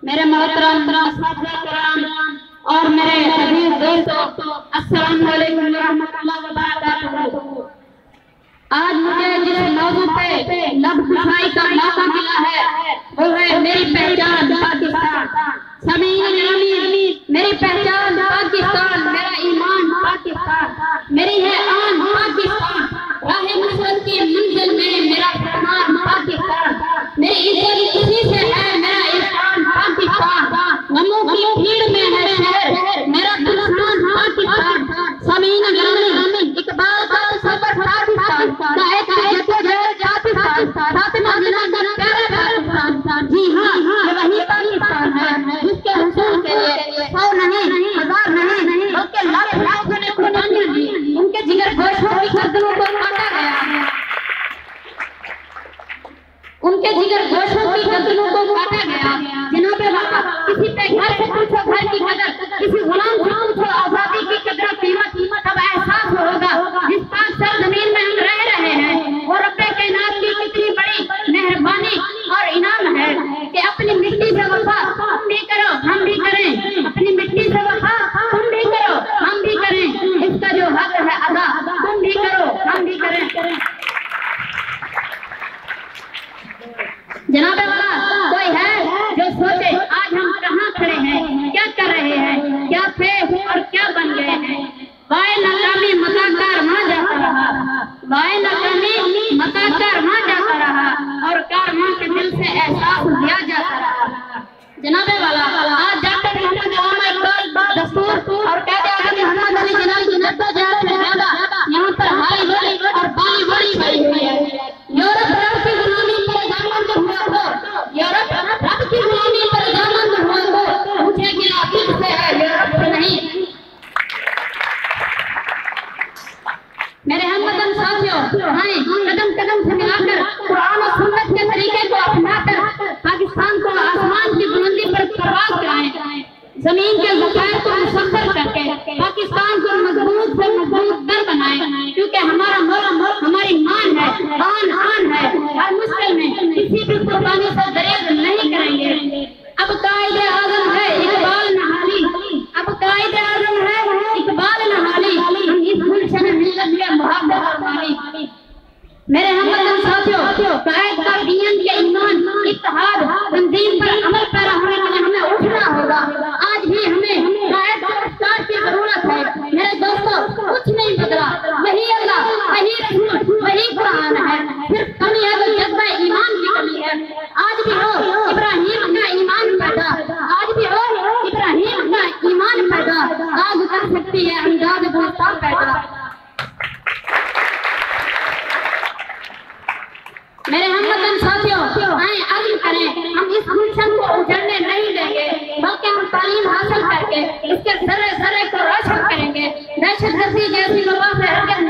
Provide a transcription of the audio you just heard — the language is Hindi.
मेरे मोहतरम और मेरे अजीज दोस्तों, अस्सलाम वालेकुम व रहमतुल्लाहि व बरकातुहू। आज मुझे जिस मौजू पे लफ्ज़ का मौका मिला है वो है मेरी पहचान पाकिस्तान। समीन मेरी पहचान पाकिस्तान, मेरा ईमान पाकिस्तान, मेरी है आन पाकिस्तान, राहे मुसरत की मंजिल में मेरा फरमान पाकिस्तान, मेरी इज्जत इसी से है मेरा इरफान पाकिस्तान, गमों की भीड़ में है शहर मेरा गुलस्तान पाकिस्तान। समीन इकबाल का सफर पाकिस्तान, फातिमा जिन्ना का प्यारा पाकिस्तान। जी हाँ, ये वही पाकिस्तान है जिसके हुसूल के लिए 100 नहीं 1000 नहीं बल्कि लाखों लोगों ने कुर्बानियां दी। उनके जिगर गोशों की गर्दनों को काटा गया, उनके जिगर गोशों की गर्दनों को काटा गया। जिन्होंने वहाँ किसी पे घर से पूछो घर की कदर, किसी गुलाम से पूछो आजादी की कदर कीमत, तब एहसास होगा जिस पाक सरजमीन में हम रह रहे हैं और रब्बे कायनात की कितनी बड़ी मेहरबानी और इनाम है कि अपनी मिट्टी से वफा तुम भी करो हम भी करें, अपनी मिट्टी से वफा तुम भी करो हम भी करें, इसका जो हक है अदा तुम भी करो हम भी करें। जनाब वाला कोई है जो सोचे आज हम कहाँ खड़े हैं, क्या कर रहे हैं, क्या थे और क्या बन गए हैं। वाए नाकामी मताकार वहाँ जाता रहा, वाए नाकामी मताकार वहाँ जाता रहा और कारवां के दिल से एहसास दिया जाता रहा। जनाबे वाला आज डॉक्टर मोहम्मद अलामा इकबाल दस्तूर और कायदे आज़म मोहम्मद अली जिन्ना की 90,000 से ज्यादा यहाँ पर हॉलीवुड और बॉलीवुड गई हुई है। यूरोप रब की गुलामी पर दामन हुआ हो, यूरोप रब की गुलामी पर दामन हुआ हो, मुझे गिला दिल से है यूरोप से नहीं। मेरे हमवतन साथियों, आए कदम कदम से मिलाकर कुरान और सुन्नत के तरीके को अपनाकर पाकिस्तान को आसमान की बुलंदी पर परवाज कराएं, जमीन के ज़खायर को मुसख्खर करके पाकिस्तान को मजबूत से मजबूत दर बनाएं, क्योंकि हमारा मुल्क हमारी मान है, आन है। हर मुश्किल में किसी भी कुर्बानी से दरेज नहीं करेंगे। अब कायदे आज़म है इकबाल नहाली, अब कायदे आज़म है इकबाल नहाली, हम इस गुलशन मिल्लत के मुहब्बत और माली। मेरे हमवतन साथियों, कायद का दीन के ईमान इत्तेहाद तंजीम पर अमल पैरा होने के लिए हमें उठना होगा। आज भी हमें कायद और अफ्तार की जरूरत है। मेरे दोस्तों, कुछ नहीं बदला, वही अल्लाह, वही रसूल, वही कुरान है। सिर्फ कमी है तो जज्बा ईमान की कमी है। आज भी हो इब्राहिम का ईमान पैदा, आज भी हो इब्राहिम का ईमान पैदा, आग कर सकती है अंदाज गुलस्तान पैदा। मेरे हमवतन साथियों, आए अज़्म करें, हम इस गुलशन को उजड़ने नहीं देंगे, बल्कि हम तालीम हासिल करके इसके जर्रे जर्रे को रोशन करेंगे। दहशतगर्दी जैसी वबा से हरगिज़